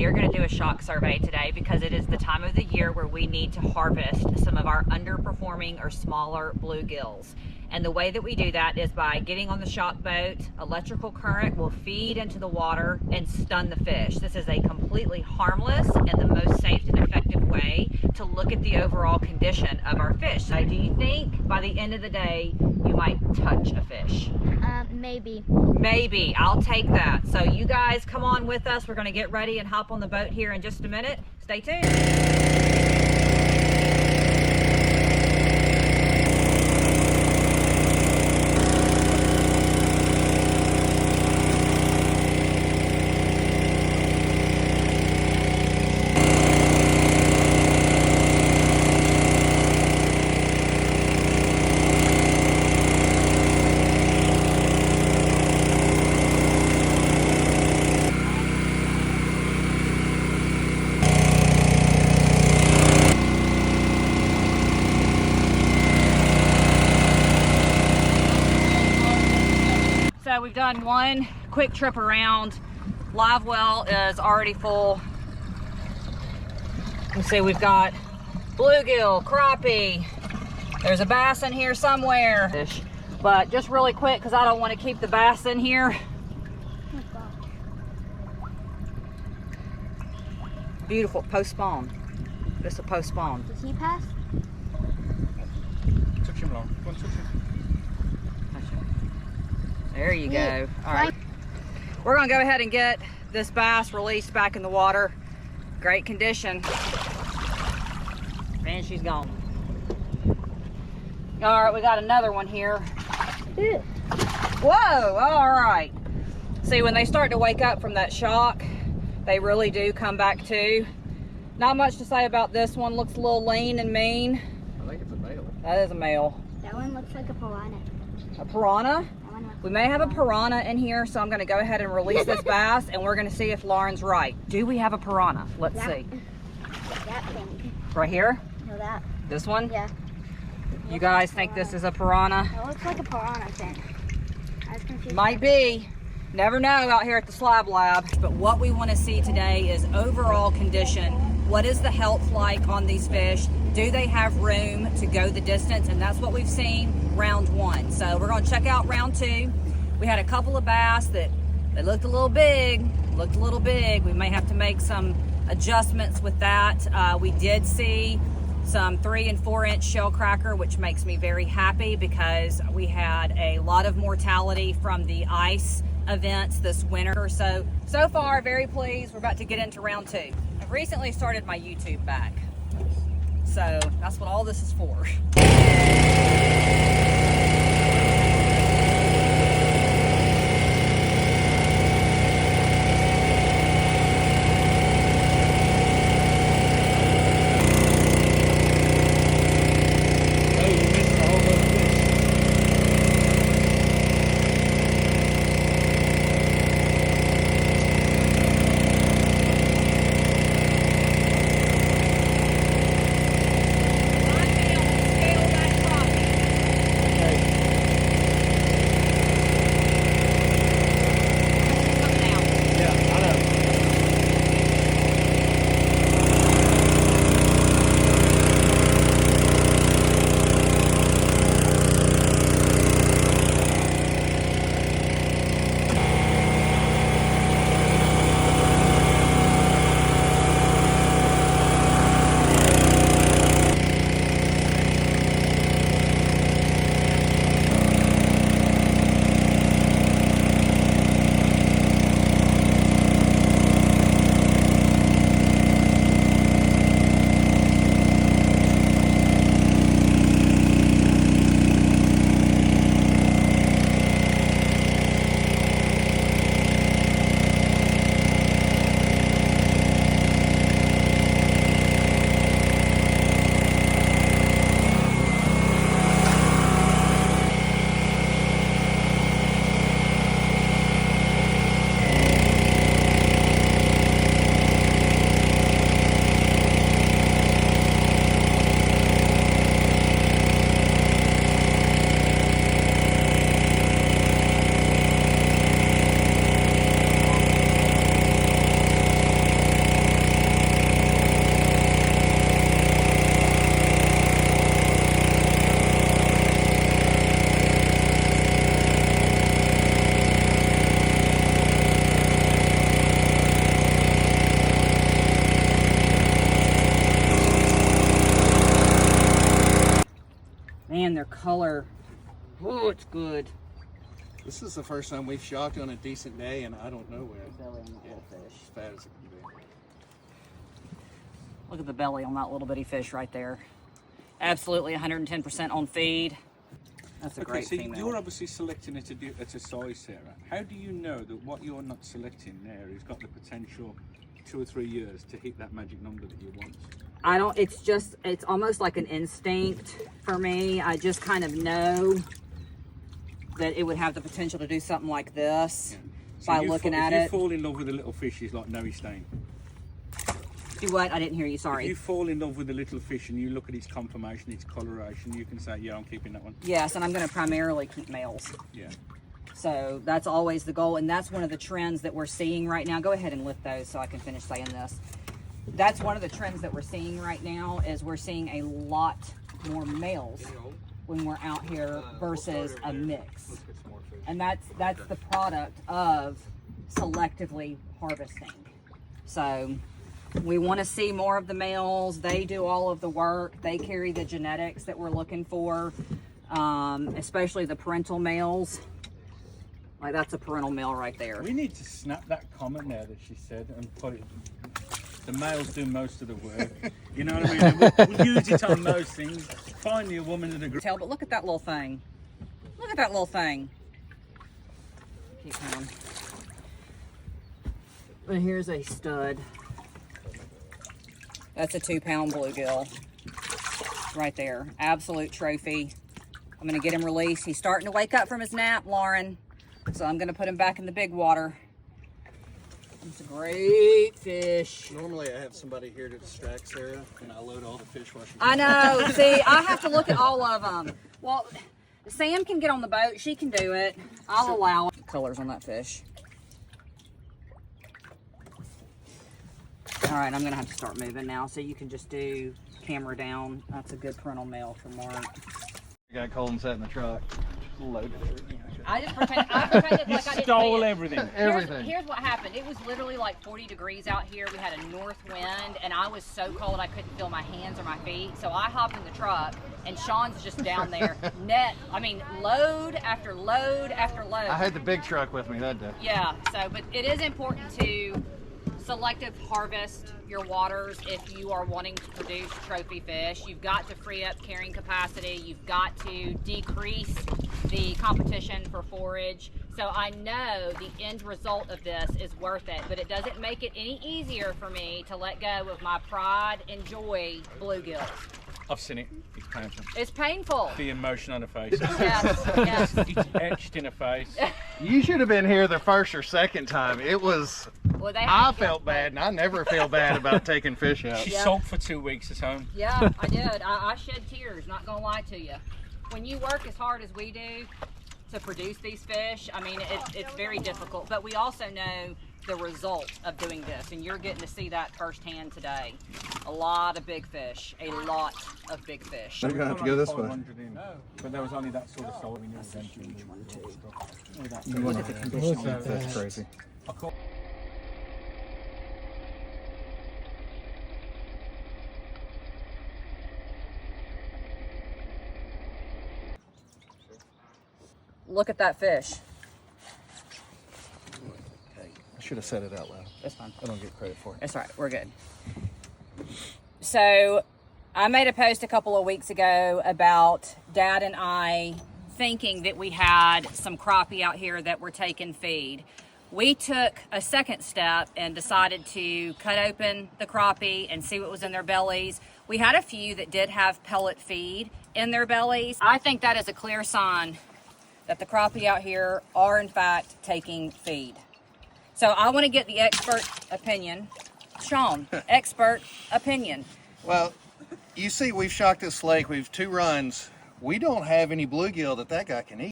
we are going to do a shock survey today because it is the time of the year where we need to harvest some of our underperforming or smaller bluegills. And the way that we do that is by getting on the shock boat. Electrical current will feed into the water and stun the fish. This is a completely harmless and the most safe and effective way to look at the overall condition of our fish. So do you think by the end of the day you might touch a fish? Maybe. Maybe. I'll take that. So you guys come on with us. We're going to get ready and hop on the boat here in just a minute. Stay tuned. So we've done one quick trip around. Live well is already full. You see we've got bluegill, crappie. There's a bass in here somewhere. But just really quick, because I don't want to keep the bass in here. Beautiful post-spawn. This is a post-spawn. Does he pass? Took him long. Go on, touch him. There you go. All right. We're going to go ahead and get this bass released back in the water. Great condition. And she's gone. All right, we got another one here. Whoa, all right. See, when they start to wake up from that shock, they really do come back to. Not much to say about this one. Looks a little lean and mean. I think it's a male. That is a male. That one looks like a piranha. A piranha? We may have a piranha in here, so I'm going to go ahead and release this bass, and we're going to see if Lauren's right. Do we have a piranha? Let's see. That thing. Right here? No, that. This one? Yeah. You guys think this is a piranha? It looks like a piranha thing. I was confused. Might be. Never know out here at the Slab Lab. But what we want to see today is overall condition. What is the health like on these fish? Do they have room to go the distance? And that's what we've seen round one. So we're going to check out round two. We had a couple of bass that they looked a little big. We may have to make some adjustments with that. We did see some 3 and 4 inch shell cracker, which makes me very happy because we had a lot of mortality from the ice events this winter. So far, very pleased. We're about to get into round two. I've recently started my YouTube back. So that's what all this is for. Scale that color. Oh, it's good. This is the first time we've shocked on a decent day, and I don't know where. Belly on that little fish. As fat as it can be. Look at the belly on that little bitty fish right there. Absolutely 110% on feed. That's a great so female. you're obviously selecting it at a size, Sarah. How do you know that what you're not selecting there has got the potential 2 or 3 years to hit that magic number that you want? I don't, it's almost like an instinct for me. I just kind of know that it would have the potential to do something like this by looking at it. If you fall in love with a little fish, he's like, no, he's staying. Do what? I didn't hear you, sorry. If you fall in love with a little fish and you look at its conformation, its coloration, you can say, yeah, I'm keeping that one. Yes, and I'm going to primarily keep males. Yeah. So that's always the goal, and that's one of the trends that we're seeing right now. Go ahead and lift those so I can finish saying this. That's one of the trends that we're seeing right now is we're seeing a lot more males when we're out here versus a mix. And that's the product of selectively harvesting. So we want to see more of the males. They do all of the work. They carry the genetics that we're looking for, especially the parental males. Like that's a parental male right there. We need to snap that comment there that she said and put it. The males do most of the work. You know what I mean? We'll use it on most things. Find you a woman that agrees. But look at that little thing. Look at that little thing. Keep going. And here's a stud. That's a 2-pound bluegill. Right there. Absolute trophy. I'm going to get him released. He's starting to wake up from his nap, Lauren. So I'm going to put him back in the big water. It's a great fish. Normally I have somebody here to distract Sarah, and I load all the fish while she's I know. See, I have to look at all of them. Well, Sam can get on the boat. She can do it. I'll allow it. Colors on that fish. All right, I'm going to have to start moving now, so you can just do camera down. That's a good parental male for Mark. I got cold and sat in the truck. Loaded everything. I pretended like I didn't stole see it. everything. Here's what happened. It was literally like 40 degrees out here. We had a north wind, and I was so cold I couldn't feel my hands or my feet. So I hopped in the truck, and Sean's just down there. Load after load after load. I had the big truck with me that day. Yeah, but it is important to selective harvest your waters if you are wanting to produce trophy fish. You've got to free up carrying capacity. You've got to decrease the competition for forage. So I know the end result of this is worth it, but it doesn't make it any easier for me to let go of my pride and joy bluegills. I've seen it. It's painful. It's painful. The emotion on her face. Yes. It's etched in her face. You should have been here the first or second time. It was, Well, I felt bad, and I never feel bad about taking fish out. She sulked for 2 weeks at home. Yeah, I did. I shed tears, not gonna lie to you. When you work as hard as we do to produce these fish, it's very difficult, but we also know the result of doing this, and you're getting to see that firsthand today. A lot of big fish, a lot of big fish. We're gonna have to go this way. But there was only that sort of soul we knew eventually. Look at the condition on that That's fish. crazy. Look at that fish. I should have said it out loud. That's fine. I don't get credit for it. That's all right. We're good. So I made a post a couple of weeks ago about Dad and I thinking that we had some crappie out here that were taking feed. We took a second step and decided to cut open the crappie and see what was in their bellies. We had a few that did have pellet feed in their bellies. I think that is a clear sign that the crappie out here are in fact taking feed. So I want to get the expert opinion. Sean, expert opinion. Well, you see, we've shocked this lake. We've 2 runs. We don't have any bluegill that guy can eat.